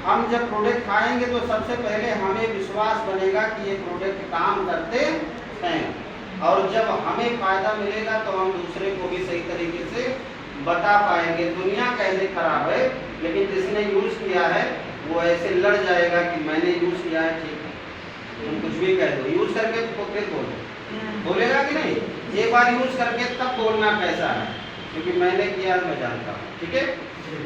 हम जब प्रोडक्ट खाएंगे तो सबसे पहले हमें विश्वास बनेगा कि ये प्रोडक्ट काम करते हैं, और जब हमें फ़ायदा मिलेगा तो हम दूसरे को भी सही तरीके से बता पाएंगे। दुनिया कैसे खराब है, लेकिन जिसने यूज़ किया है वो ऐसे लड़ जाएगा कि मैंने यूज़ किया है, ठीक है, तुम कुछ भी कह दो, यूज़ करके तो फिर बोलो, बोलेगा कि नहीं? एक बार यूज़ करके तब बोलना कैसा है, क्योंकि मैंने किया मैं जानता हूँ, ठीक है।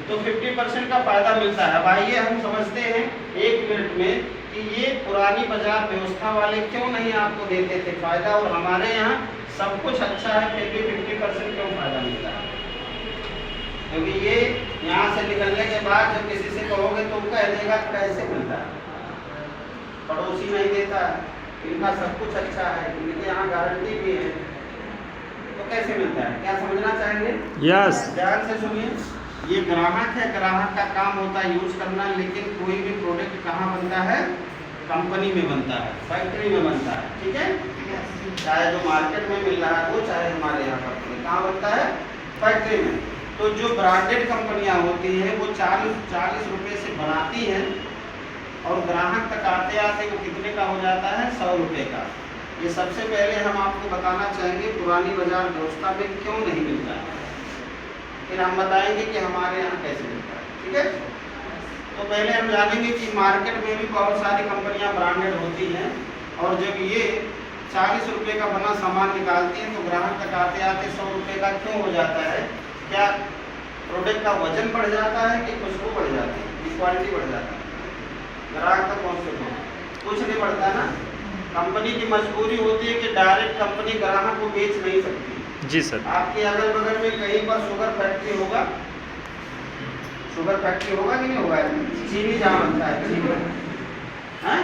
तो 50% का फ़ायदा मिलता है। अब आइए हम समझते हैं 1 मिनट में कि ये पुरानी बाजार व्यवस्था वाले क्यों नहीं आपको देते थे फ़ायदा, और हमारे यहाँ सब कुछ अच्छा है फिर भी 50% क्यों फ़ायदा मिलता है? क्योंकि ये यहाँ से निकलने के बाद जब किसी से कहोगे तो कह देगा कैसे मिलता है, पड़ोसी नहीं देता, इनका सब कुछ अच्छा है, इनके यहाँ गारंटी भी है, तो कैसे मिलता है? क्या समझना चाहेंगे? यस। ध्यान से सुनिए। ये ग्राहक है, ग्राहक का काम होता है यूज करना, लेकिन कोई भी प्रोडक्ट कहाँ बनता है? कंपनी में बनता है, फैक्ट्री में बनता है, ठीक है। चाहे जो मार्केट में मिल रहा है वो, चाहे हमारे यहाँ पर कहाँ बनता है? फैक्ट्री में। तो जो ब्रांडेड कंपनियाँ होती हैं वो 40 रुपये से बनाती हैं, और ग्राहक तक आते आते वो कितने का हो जाता है? 100 रुपये का। ये सबसे पहले हम आपको बताना चाहेंगे पुरानी बाजार व्यवस्था में क्यों नहीं मिलता है, फिर हम बताएंगे कि हमारे यहाँ कैसे मिलता है, ठीक है। तो पहले हम जानेंगे कि मार्केट में भी बहुत सारी कंपनियां ब्रांडेड होती हैं, और जब ये 40 रुपये का बना सामान निकालती हैं तो ग्राहक तक आते आते 100 रुपये का क्यों हो जाता है? क्या प्रोडक्ट का वजन बढ़ जाता है कि खुशबू बढ़ जाती है, कि क्वालिटी बढ़ जाती है? ग्राहक तक पहुँचते कुछ नहीं बढ़ता ना। कंपनी की मजबूरी होती है कि डायरेक्ट कंपनी ग्राहक को बेच नहीं सकती। जी सर। आपके अगल बगल में कहीं पर शुगर फैक्ट्री होगा, शुगर फैक्ट्री होगा कि नहीं होगा? चीनी जहाँ बनता है, चीनी है?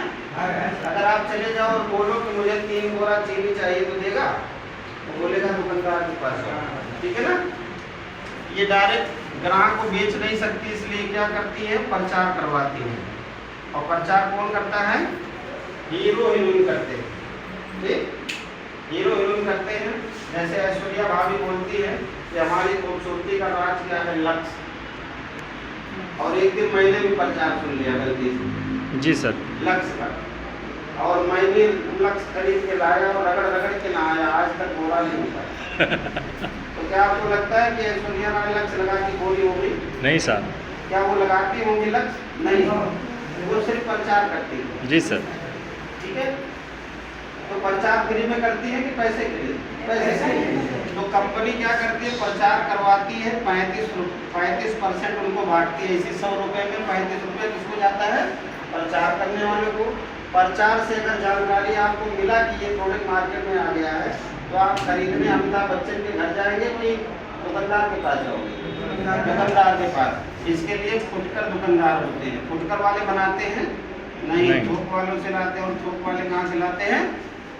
अगर आप चले जाओ और बोलो कि मुझे 3 बोरा चीनी चाहिए तो देगा? वो बोलेगा दुकानदार के पास, ठीक है ना। ये डायरेक्ट ग्राहक को बेच नहीं सकती, इसलिए क्या करती है? प्रचार करवाती है, और प्रचार कौन करता है? हीरो हीरोइन करते हैं, ठीक, हीरो हीरोइन करते हैं। जैसे ऐश्वर्या भाभी बोलती है कि हमारी खूबसूरती का राज क्या है? लक्स। और एक दिन मैंने भी प्रचार सुन लिया गलती से, जी सर, लक्स का, और मैंने लक्स खरीद के लाया और रगड़ रगड़ के लाया, आज तक गोरा नहीं हुआ। तो क्या आपको लगता है कि ऐश्वर्या राय लक्स लगा के गोरी हो गई? नहीं सर। क्या वो लगाती होंगी लक्स? नहीं, वो सिर्फ प्रचार करती है। जी सर, ठीक है। तो प्रचार फ्री में करती है कि पैसे के लिए? पैसे के लिए। तो कंपनी क्या करती है? प्रचार करवाती है, 35% उनको बांटती है। इसी 100 रुपये में 35 रुपये किसको जाता है? प्रचार करने वाले को। प्रचार से अगर जानकारी आपको मिला कि ये प्रोडक्ट मार्केट में आ गया है, तो आप खरीदने अमिताभ बच्चन के घर जाएंगे कि दुकानदार के पास जाओगे? दुकानदार के पास। इसके लिए फुटकर दुकानदार होते हैं। फुटकर वाले बनाते हैं नहीं, थोक वालों से लाते हैं। और थोक वाले कहाँ से लाते हैं?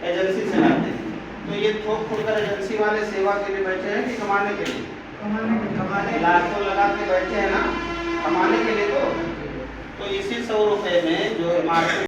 एजेंसी से लाते हैं। तो ये थोक फुटकर एजेंसी वाले सेवा के लिए बैठे हैं कि कमाने के लिए? कमाने। लाखों लगा के बैठे हैं ना, कमाने के लिए। तो इसी 100 रुपये में जो मार्केट